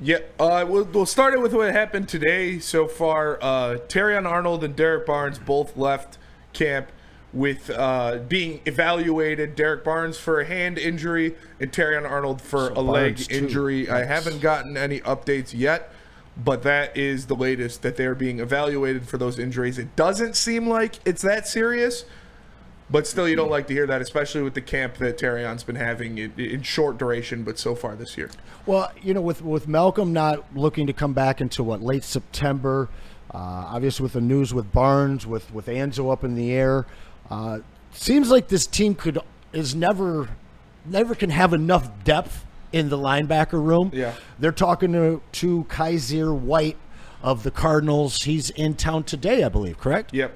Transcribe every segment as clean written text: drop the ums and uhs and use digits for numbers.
Yeah, we'll start it with what happened today so far. Terrion Arnold and Derek Barnes both left camp with being evaluated. Derek Barnes for a hand injury and Terrion Arnold for a leg injury. Nice. I haven't gotten any updates yet, but that is the latest, that they're being evaluated for those injuries. It doesn't seem like it's that serious, but still, you don't like to hear that, especially with the camp that Terrion's been having in short duration, but so far this year. Well, with Malcolm not looking to come back until late September, obviously with the news with Barnes, with Anzo up in the air, seems like this team never can have enough depth in the linebacker room. Yeah, they're talking to Kaiser White of the Cardinals. He's in town today, I believe. Correct? Yep.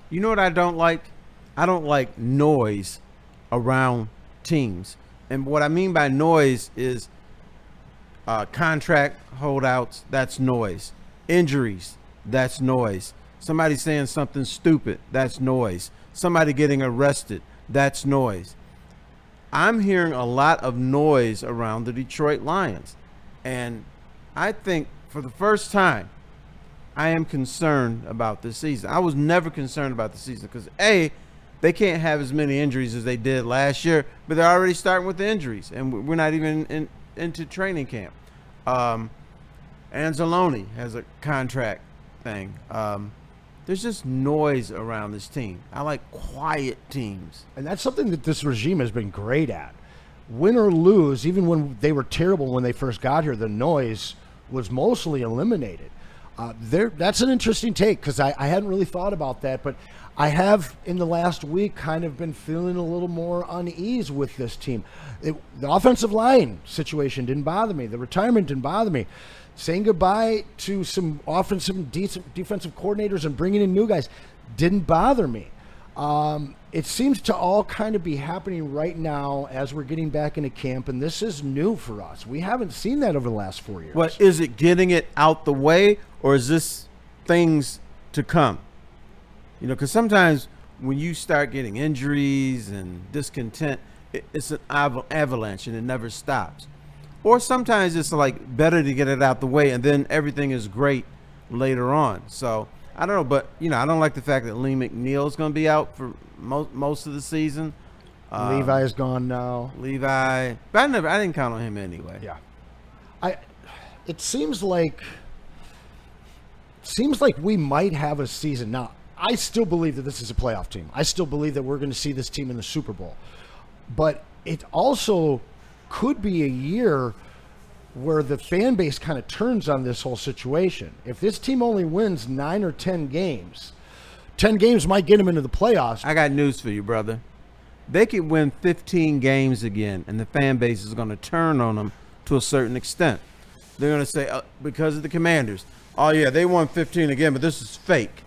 You know what I don't like? I don't like noise around teams. And what I mean by noise is contract holdouts, that's noise. Injuries, that's noise. Somebody saying something stupid, that's noise. Somebody getting arrested, that's noise. I'm hearing a lot of noise around the Detroit Lions. And I think for the first time, I am concerned about this season. I was never concerned about the season because, A, they can't have as many injuries as they did last year, but they're already starting with the injuries, and we're not even into training camp. Anzalone has a contract thing. There's just noise around this team. I like quiet teams. And that's something that this regime has been great at. Win or lose, even when they were terrible when they first got here, the noise was mostly eliminated. That's an interesting take because I hadn't really thought about that, but I have in the last week kind of been feeling a little more unease with this team. The offensive line situation didn't bother me. The retirement didn't bother me. Saying goodbye to some defensive coordinators and bringing in new guys didn't bother me. It seems to all kind of be happening right now as we're getting back into camp, and this is new for us. We haven't seen that over the last 4 years. What is it, getting it out the way, or is this things to come? You know, because sometimes when you start getting injuries and discontent, it's an avalanche and it never stops. Or sometimes it's like better to get it out the way and then everything is great later on. So I don't know, but I don't like the fact that Lee McNeil is going to be out for most of the season. Levi is gone now. Levi, but I didn't count on him anyway. Yeah, it seems like we might have a season now. I still believe that this is a playoff team. I still believe that we're going to see this team in the Super Bowl. But it also could be a year where the fan base kind of turns on this whole situation. If this team only wins 9 or 10 games, 10 games might get them into the playoffs. I got news for you, brother. They could win 15 games again, and the fan base is going to turn on them to a certain extent. They're going to say, because of the Commanders, oh, yeah, they won 15 again, but this is fake.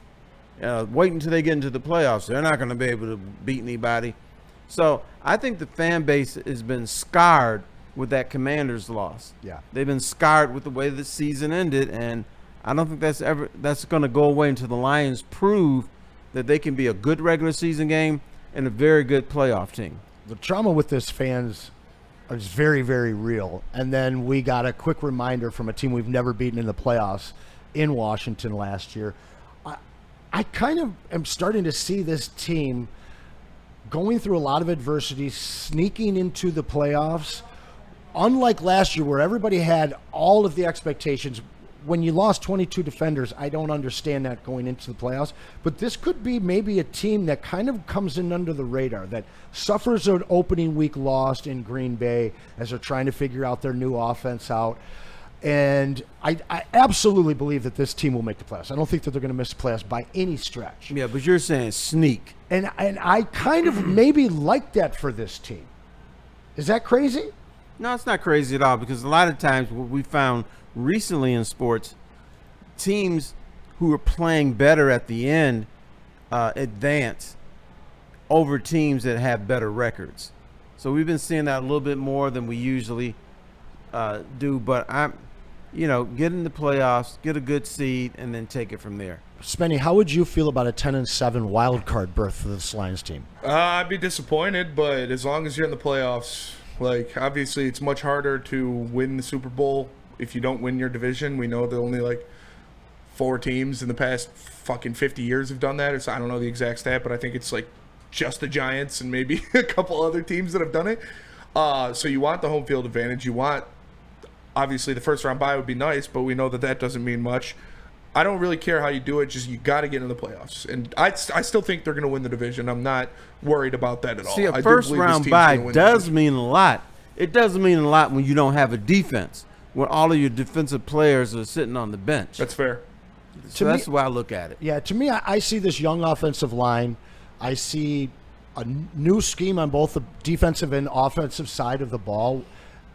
Wait until they get into the playoffs. They're not going to be able to beat anybody. So I think the fan base has been scarred with that Commanders loss. Yeah, they've been scarred with the way the season ended, and I don't think that's going to go away until the Lions prove that they can be a good regular season game and a very good playoff team. The trauma with this fans is very, very real. And then we got a quick reminder from a team we've never beaten in the playoffs in Washington last year. I kind of am starting to see this team going through a lot of adversity, sneaking into the playoffs. Unlike last year where everybody had all of the expectations, when you lost 22 defenders, I don't understand that going into the playoffs. But this could be maybe a team that kind of comes in under the radar, that suffers an opening week loss in Green Bay as they're trying to figure out their new offense out. And I absolutely believe that this team will make the playoffs. I don't think that they're going to miss the playoffs by any stretch. Yeah, but you're saying sneak. And I kind of maybe like that for this team. Is that crazy? No, it's not crazy at all, because a lot of times what we found recently in sports, teams who are playing better at the end advance over teams that have better records. So we've been seeing that a little bit more than we usually do. But get in the playoffs, get a good seed, and then take it from there. Spenny, how would you feel about a 10-7 wild card berth for this Lions team? I'd be disappointed, but as long as you're in the playoffs, obviously it's much harder to win the Super Bowl if you don't win your division. We know that only like 4 teams in the past fucking 50 years have done that. I don't know the exact stat, but I think it's like just the Giants and maybe a couple other teams that have done it. So you want the home field advantage. You want, obviously, the first round bye would be nice, but we know that that doesn't mean much. I don't really care how you do it. Just you got to get into the playoffs, and I still think they're going to win the division. I'm not worried about that at all. See, a first round bye does mean a lot. It does mean a lot when you don't have a defense, when all of your defensive players are sitting on the bench. That's fair. So that's the way I look at it. Yeah, to me, I see this young offensive line. I see a new scheme on both the defensive and offensive side of the ball.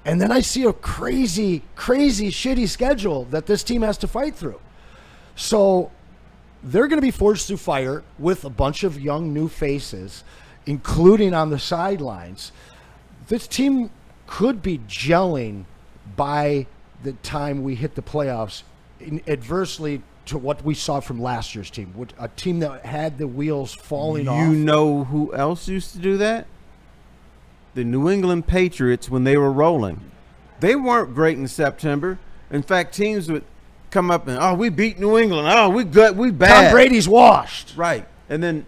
And then I see a crazy, crazy, shitty schedule that this team has to fight through. So they're going to be forced through fire with a bunch of young new faces, including on the sidelines. This team could be gelling by the time we hit the playoffs, adversely to what we saw from last year's team, a team that had the wheels falling off. You know who else used to do that? The New England Patriots, when they were rolling. They weren't great in September. In fact, teams would come up and, we beat New England. Oh, we good, we bad. Tom Brady's washed. Right. And then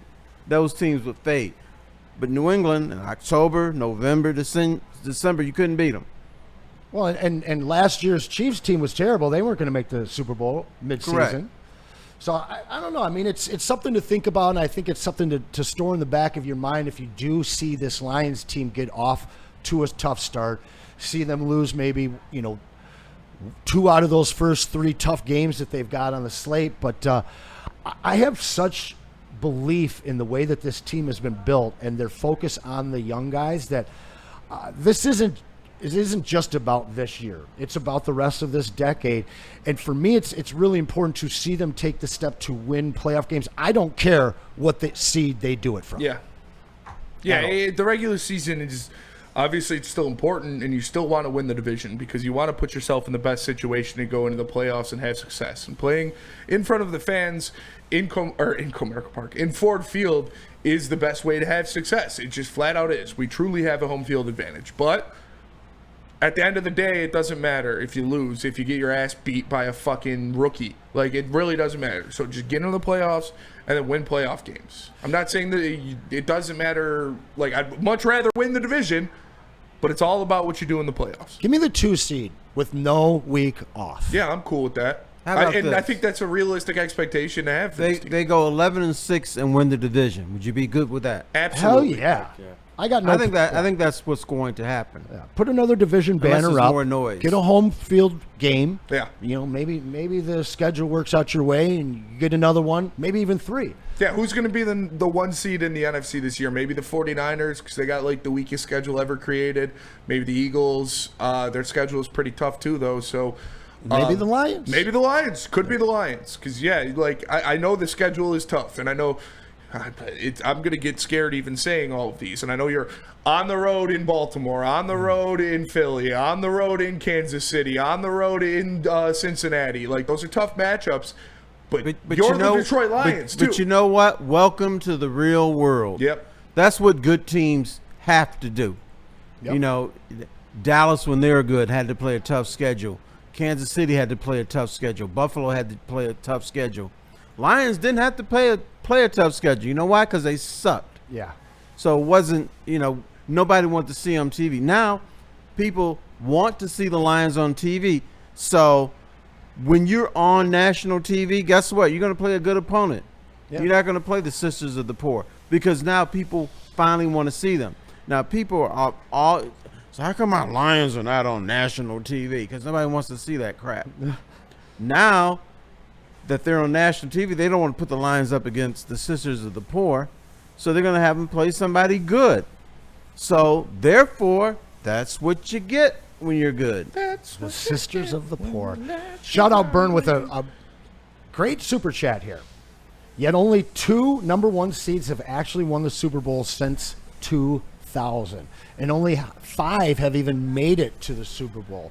those teams would fade. But New England in October, November, December, you couldn't beat them. Well, and last year's Chiefs team was terrible. They weren't going to make the Super Bowl midseason. Correct. So I don't know. I mean, it's something to think about, and I think it's something to store in the back of your mind if you do see this Lions team get off to a tough start, see them lose maybe, 2 out of those first 3 tough games that they've got on the slate. But I have such belief in the way that this team has been built and their focus on the young guys that this isn't just about this year. It's about the rest of this decade. And for me, it's really important to see them take the step to win playoff games. I don't care what the seed they do it from. Yeah. Yeah, the regular season is obviously it's still important, and you still want to win the division because you want to put yourself in the best situation to go into the playoffs and have success. And playing in front of the fans in Comerica Park, in Ford Field, is the best way to have success. It just flat out is. We truly have a home field advantage. But at the end of the day, it doesn't matter if you lose, if you get your ass beat by a fucking rookie. Like, it really doesn't matter. So just get into the playoffs and then win playoff games. I'm not saying that it doesn't matter. Like, I'd much rather win the division, but it's all about what you do in the playoffs. Give me the 2 seed with no week off. Yeah, I'm cool with that. And I think that's a realistic expectation to have. They go 11-6 and win the division. Would you be good with that? Absolutely. Hell yeah. I got no. I think that's what's going to happen. Yeah. Put another division banner up. More noise. Get a home field game. Yeah. Maybe the schedule works out your way and you get another one, maybe even 3. Yeah, who's going to be the 1 seed in the NFC this year? Maybe the 49ers because they got like the weakest schedule ever created. Maybe the Eagles. Their schedule is pretty tough too, though. So maybe the Lions. Maybe the Lions. Could be the Lions because I know the schedule is tough, and I know. I'm going to get scared even saying all of these. And I know you're on the road in Baltimore, on the road in Philly, on the road in Kansas City, on the road in Cincinnati. Like, those are tough matchups. But you're the Detroit Lions, too. But you know what? Welcome to the real world. Yep. That's what good teams have to do. Yep. Dallas, when they were good, had to play a tough schedule. Kansas City had to play a tough schedule. Buffalo had to play a tough schedule. Lions didn't have to play a tough schedule. You know why? Because they sucked. Yeah. So it wasn't, nobody wanted to see on TV. Now, people want to see the Lions on TV. So when you're on national TV, guess what? You're going to play a good opponent. Yeah. You're not going to play the Sisters of the Poor because now people finally want to see them. Now, people are all so how come our Lions are not on national TV? Because nobody wants to see that crap. Now that they're on national TV, they don't want to put the Lions up against the Sisters of the Poor, so they're going to have them play somebody good. So, therefore, that's what you get when you're good. That's the Sisters of the Poor. Shout out Byrne with a great super chat here. Yet only 2 number 1 seeds have actually won the Super Bowl since 2000, and only 5 have even made it to the Super Bowl.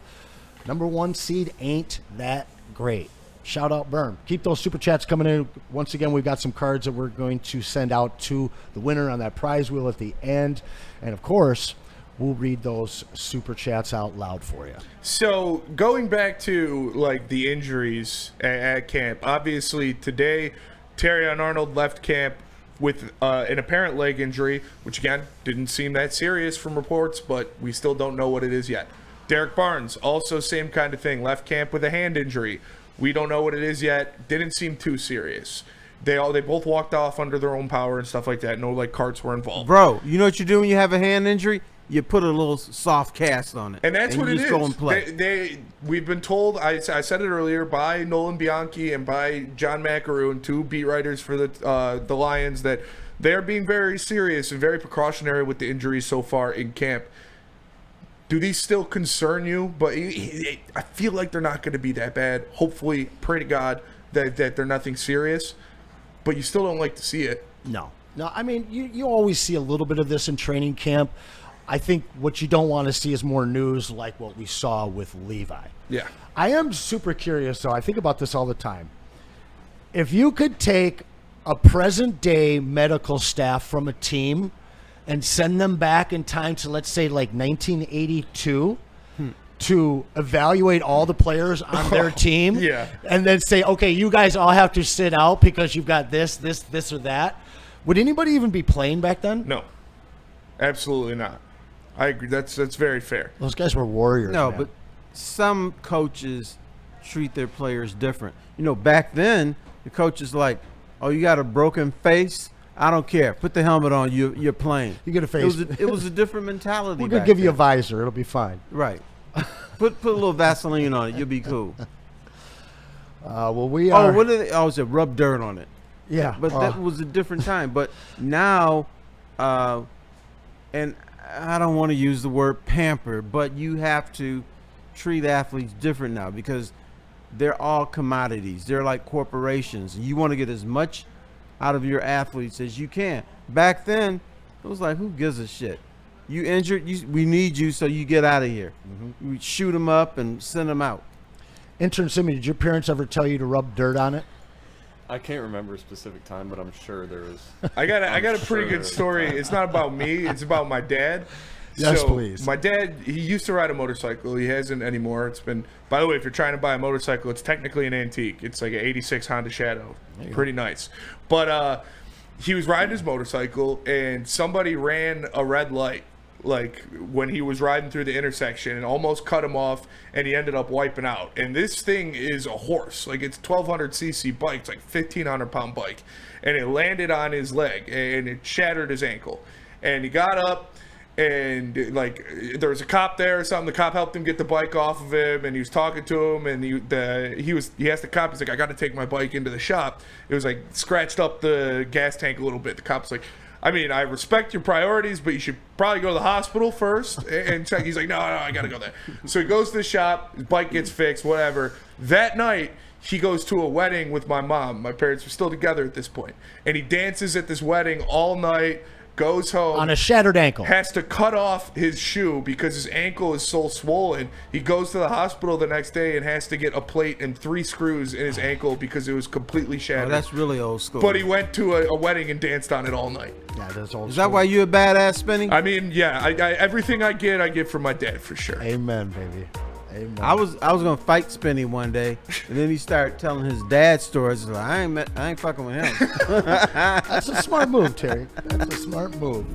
Number 1 seed ain't that great. Shout out Byrne. Keep those super chats coming in. Once again, we've got some cards that we're going to send out to the winner on that prize wheel at the end. And of course, we'll read those super chats out loud for you. So going back to like the injuries at camp, obviously today, Terrion Arnold left camp with an apparent leg injury, which again didn't seem that serious from reports, but we still don't know what it is yet. Derek Barnes, also same kind of thing, left camp with a hand injury. We don't know what it is yet. Didn't seem too serious. They both walked off under their own power and stuff like that. No like carts were involved. Bro, you know what you do when you have a hand injury? You put a little soft cast on it, and that's what you it just is. Go and play. We've been told. I said it earlier by Nolan Bianchi and by John McAroon, two beat writers for the Lions, that they're being very serious and very precautionary with the injuries so far in camp. Do these still concern you? But I feel like they're not going to be that bad. Hopefully, pray to God that they're nothing serious. But you still don't like to see it. No. I mean, you always see a little bit of this in training camp. I think what you don't want to see is more news like what we saw with Levi. Yeah. I am super curious, though. I think about this all the time. If you could take a present-day medical staff from a team and send them back in time to, let's say, like 1982 to evaluate all the players on their team, yeah, and then say, okay, you guys all have to sit out because you've got this, or that, would anybody even be playing back then? No. Absolutely not. I agree. That's very fair. Those guys were warriors. No, man. but some coaches treat their players different. You know, back then, the coach is like, oh, you got a broken face? I don't care. Put the helmet on. You're playing. You get a face. It was a different mentality. We're going to give you a visor. It'll be fine. Right. Put a little Vaseline on it. You'll be cool. Well, we are. Oh, what did they? Oh, it was a rub dirt on it. Yeah. But that was a different time. But now, and I don't want to use the word pamper, but you have to treat athletes different now because they're all commodities. They're like corporations. You want to get as much out of your athletes as you can. Back then, it was like, who gives a shit? You injured, we need you, so you get out of here. We shoot them up and send them out. Intern Simi, did your parents ever tell you to rub dirt on it? I can't remember a specific time, but I'm sure there was. I got a pretty good story. It's not about me. It's about my dad. Yes, so, please. My dad, he used to ride a motorcycle. He hasn't anymore. It's been, by the way, if you're trying to buy a motorcycle, it's technically an antique. It's like an 86 Honda Shadow. Pretty nice. But he was riding his motorcycle, and somebody ran a red light, like when he was riding through the intersection, and almost cut him off, and he ended up wiping out. And this thing is a horse. Like, it's 1,200cc bike. It's like 1,500-pound bike. And it landed on his leg, and it shattered his ankle. And he got up, and like there was a cop there or something. The cop helped him get the bike off of him, and he was talking to him, and he asked the cop, he's like, I got to take my bike into the shop. It was like scratched up the gas tank a little bit. The cop's like, I mean, I respect your priorities, but you should probably go to the hospital first and check. He's like, no, I got to go there. So he goes to the shop, his bike gets fixed, whatever. That night, he goes to a wedding with my mom. My parents were still together at this point. And he dances at this wedding all night, goes home. On a shattered ankle. Has to cut off his shoe because his ankle is so swollen. He goes to the hospital the next day and has to get a plate and 3 screws in his ankle because it was completely shattered. Oh, that's really old school. But he went to a wedding and danced on it all night. Yeah, that's old Is that why you a badass, Spinning? I mean, yeah, I everything I get from my dad for sure. Amen, baby. Amen. I was gonna fight Spinny one day, and then he started telling his dad stories. Like, I ain't fucking with him. That's a smart move, Terry. That's a smart move.